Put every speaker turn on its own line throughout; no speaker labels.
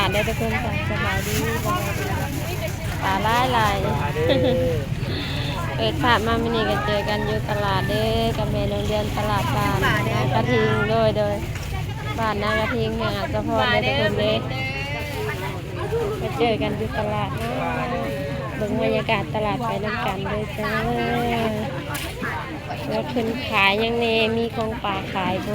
ดได้ทุกคนค่ะสบายดีตาลายลายเปิดภาพมาไม่นี่กันเจอกันอยู่ตลาดเด้อกับแม่โรงเรียนตลาดบ้านนากระทิงโดยบ้านนากระทิงเนี่ยอาจจะพอได้ทุกคนเลยมาเจอกันอยู่ตลาดนะเบิ่งบรรยากาศตลาดไปน้ำกันเลยจ้าแล้วขึ้นขายยังเนมีของป่าขายโบ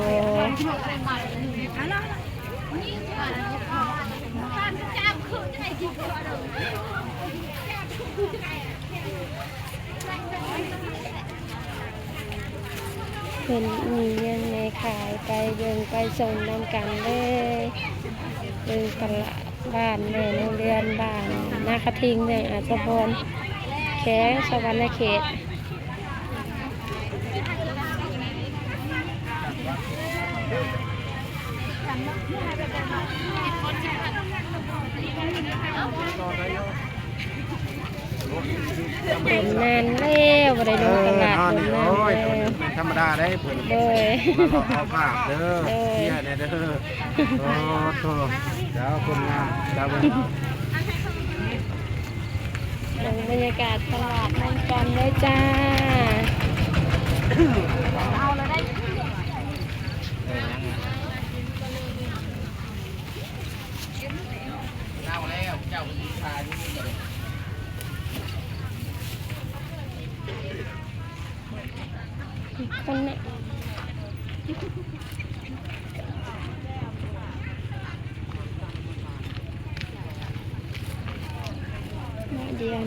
เป็นมียังไงขายไปเดินไปส่งน้ำกันเลยเดินตลาดบ้านแม่โรงเรียนบ้านนาคทิงเนี่ยอาจจะพรแข้งสวรรณเขตเป็นนานแล้วบ่ได้ลงตลาดเป็นนานแล้ว
เป็นธรรมดาได้เพิ่น
โดย
มาเอาภาพเด้อเนี่ยเด้อโอ้โธ่เจ้าคนงามเจ้า
บรรยากาศตลาดน้ำกันเลยจ้าเอาเลยได้
แล้วเจ้าผู้ชายนี่
คนน่ะเดียว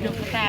ดูตา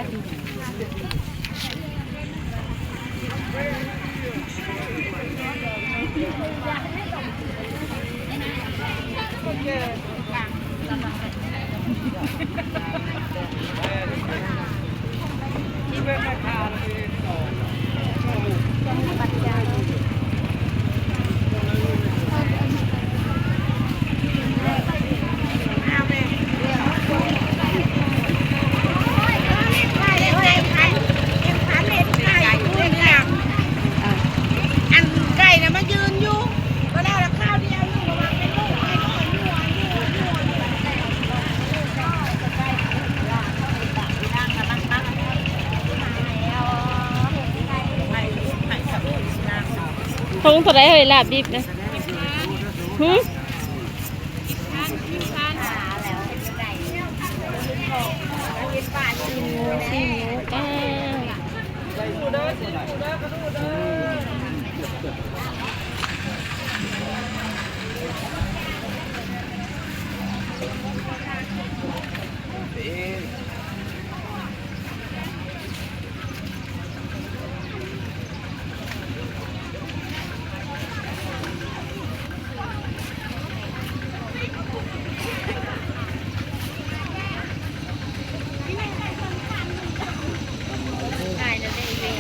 ทงตัวไหนเฮ้ยลาบดิบนะ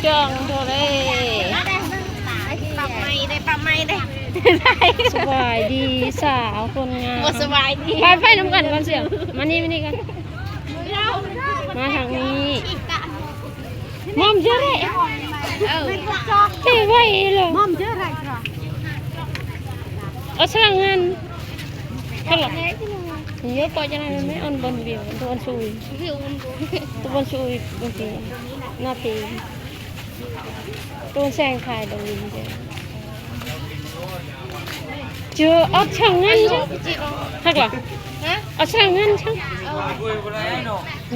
จังตัวเลย
ปรับไม่ได้
สบายดีสาวคนงาม
สบายดี
ไปน้ำกันก่อนเสียงมานี่กันมาทางนี้มอมเยอะเลยเท่ไว้เลย
มอมเยอะไรครับ
เอาสร้างงานข้างหลังเยอะก็จะนั่นไม่อันบนเบียวตัวซุยตัวบนซุยบางทีหน้าตีตัวแซงขายตรงนี้เจอเอาช่างงั้นใช่ฮักหรอเอาช่างงั้นใช่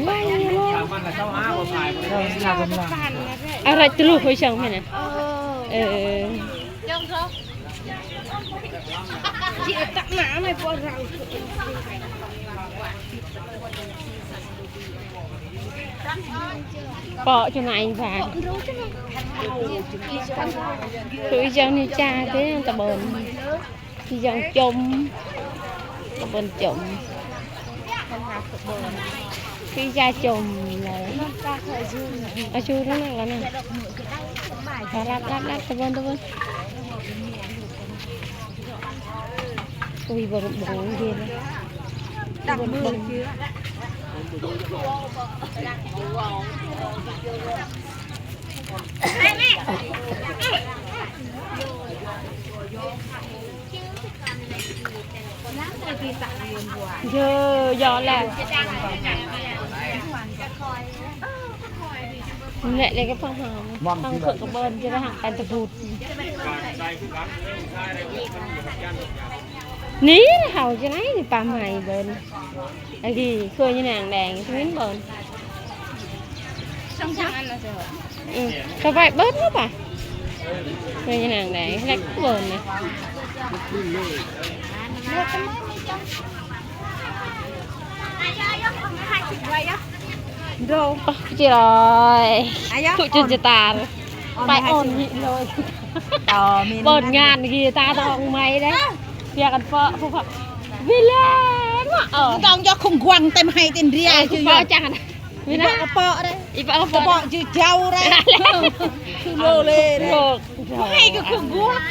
ไม่รู้อะไรตลุคุยช่างไหมนะ
จังเขาจีบตักหนาไม่พอเรา
เปาะcho này và tụi dân đi cha thế ta bồn thì dân chung ta bồn chung khi cha chùm là ở chu đó là nè lát ta bồn ui bồn bồn kia
đặt mưa chưa
เยอะย้อนแหละเนี่ยเลยก็ฟังหามฟังเขกระเบินจะได้หักกันตะพูดนี่เขาจะไหนปลาใหม่เบินไอ้กี่เคยยังหางแดงทิ้งเบินสบายเบินหรือเปล่าเคยยังหางแดงเล็กเบินเนี่ยđâu chị rồi tụi chị chỉ tàn phải ổn nhịn rồi bột ngàn gì ta tao mày đấy giờ cần phở phụ phở vì lên mà ở
ต้องยกคงกวางเต็มให้เต็มเรีย
phụ phở chẳng hạn vì
nó có bọ đấy
có
có bọ chữ châu đấy cứ lô lê đấy hay cái khủng quá